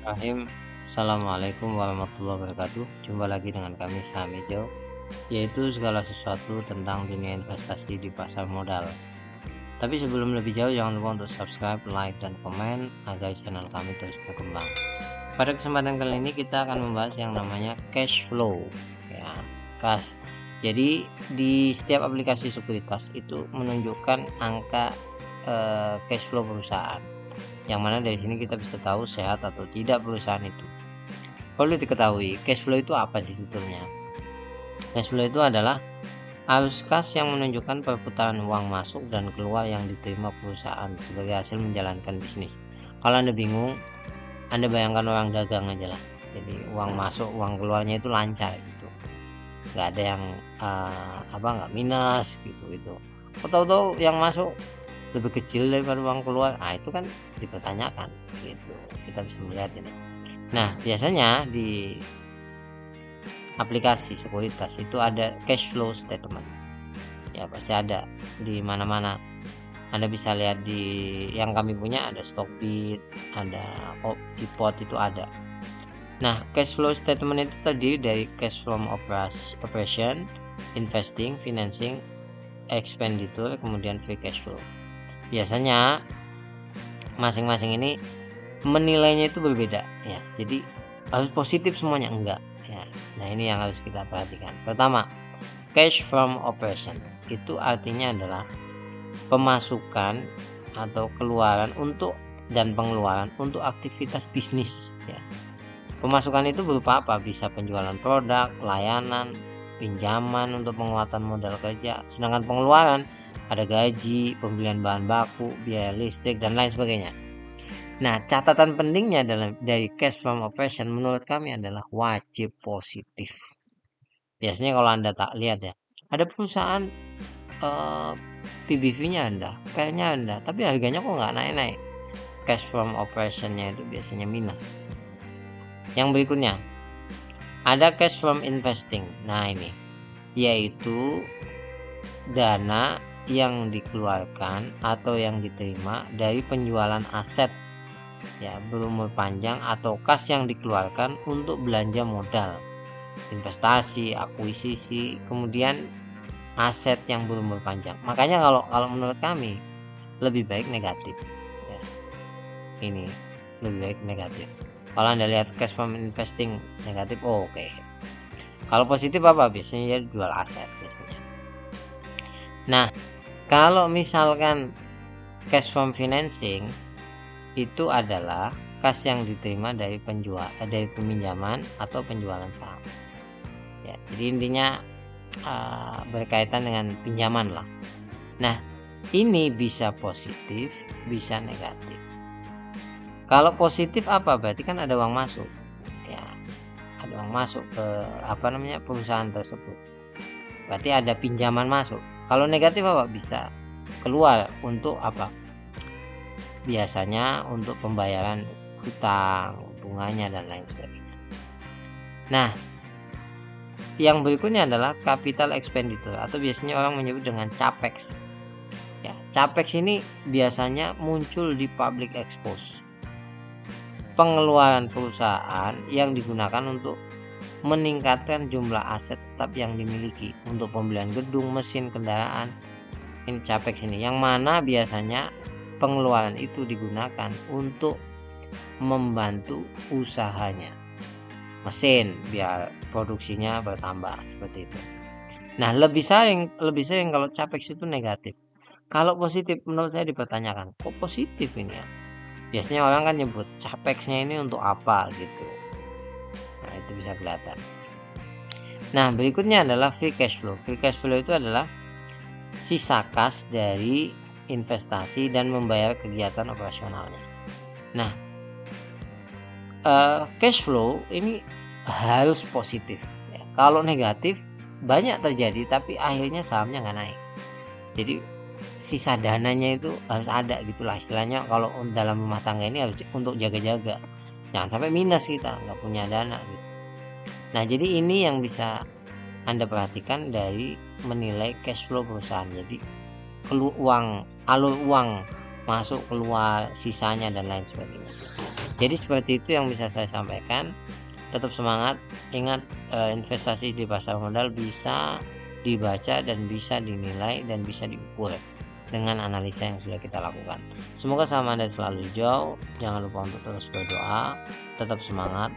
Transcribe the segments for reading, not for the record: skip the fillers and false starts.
Bismillahirrahmanirrahim. Assalamualaikum warahmatullahi wabarakatuh. Jumpa lagi dengan kami Saham Hijau, yaitu segala sesuatu tentang dunia investasi di pasar modal. Tapi sebelum lebih jauh, jangan lupa untuk subscribe, like, dan komen agar channel kami terus berkembang. Pada kesempatan kali ini kita akan membahas yang namanya cash flow, ya, kas. Jadi di setiap aplikasi sekuritas itu menunjukkan angka cash flow perusahaan, yang mana dari sini kita bisa tahu sehat atau tidak perusahaan itu. Perlu diketahui, cash flow itu apa sih sebetulnya? Cash flow itu adalah arus kas yang menunjukkan perputaran uang masuk dan keluar yang diterima perusahaan sebagai hasil menjalankan bisnis. Kalau Anda bingung, Anda bayangkan orang dagang aja lah. Jadi uang masuk, uang keluarnya itu lancar gitu, nggak ada yang nggak minus gitu. Tahu-tahu yang masuk lebih kecil daripada uang keluar, itu kan dipertanyakan gitu. Kita bisa melihat ini. Nah, biasanya di aplikasi sekuritas itu ada cash flow statement, ya pasti ada di mana-mana. Anda bisa lihat di yang kami punya, ada Stockbit, ada Optipot, itu ada. Nah, cash flow statement itu terdiri dari cash from operation, investing, financing, expenditure, kemudian free cash flow. Biasanya masing-masing ini menilainya itu berbeda, ya. Jadi harus positif semuanya, enggak ya. Nah, ini yang harus kita perhatikan. Pertama, cash from operation itu artinya adalah pemasukan atau keluaran untuk dan pengeluaran untuk aktivitas bisnis, ya. Pemasukan itu berupa apa? Bisa penjualan produk, layanan, pinjaman untuk penguatan modal kerja. Sedangkan pengeluaran ada gaji, pembelian bahan baku, biaya listrik, dan lain sebagainya. Nah, catatan pentingnya dari cash from operation menurut kami adalah wajib positif. Biasanya kalau Anda tak lihat ya, ada perusahaan PBV-nya rendah, P/nya rendah, tapi harganya kok nggak naik-naik. Cash from operation-nya itu biasanya minus. Yang berikutnya, ada cash from investing. Nah, ini yaitu dana yang dikeluarkan atau yang diterima dari penjualan aset, ya, berumur panjang atau kas yang dikeluarkan untuk belanja modal, investasi, akuisisi, kemudian aset yang berumur panjang. Makanya kalau menurut kami lebih baik negatif, ya. Ini lebih baik negatif. Kalau Anda lihat cash from investing negatif, oke. Kalau positif apa? Biasanya dia jual aset biasanya. Nah, kalau misalkan cash from financing itu adalah kas yang diterima dari dari peminjaman atau penjualan saham, ya. Jadi intinya berkaitan dengan pinjaman lah. Nah, ini bisa positif, bisa negatif. Kalau positif apa? Berarti kan ada uang masuk, ya, ada uang masuk ke perusahaan tersebut. Berarti ada pinjaman masuk. Kalau negatif apa? Bisa keluar untuk apa? Biasanya untuk pembayaran hutang, bunganya, dan lain sebagainya. Nah, yang berikutnya adalah capital expenditure atau biasanya orang menyebut dengan capex. Ya, capex ini biasanya muncul di public expose. Pengeluaran perusahaan yang digunakan untuk meningkatkan jumlah aset tetap yang dimiliki untuk pembelian gedung, mesin, kendaraan. Ini capex ini, yang mana biasanya pengeluaran itu digunakan untuk membantu usahanya, mesin, biar produksinya bertambah, seperti itu. Nah, lebih sering kalau capex itu negatif. Kalau positif menurut saya dipertanyakan, kok positif ini ya? Biasanya orang kan nyebut capexnya ini untuk apa gitu. Nah, itu bisa kelihatan. Nah, berikutnya adalah free cash flow. Free cash flow itu adalah sisa kas dari investasi dan membayar kegiatan operasionalnya. Nah, cash flow ini harus positif, ya. Kalau negatif banyak terjadi tapi akhirnya sahamnya nggak naik. Jadi sisa dananya itu harus ada gitulah istilahnya. Kalau dalam rumah tangga ini harus untuk jaga-jaga, jangan sampai minus, kita nggak punya dana gitu. Nah, jadi ini yang bisa Anda perhatikan dari menilai cash flow perusahaan. Jadi alur uang masuk keluar, sisanya, dan lain sebagainya. Jadi seperti itu yang bisa saya sampaikan. Tetap semangat, ingat investasi di pasar modal bisa dibaca dan bisa dinilai dan bisa diukur dengan analisa yang sudah kita lakukan. Semoga saham Anda selalu hijau. Jangan lupa untuk terus berdoa, tetap semangat,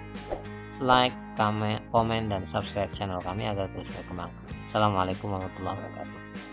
like, komen, dan subscribe channel kami agar terus berkembang. Assalamualaikum warahmatullahi wabarakatuh.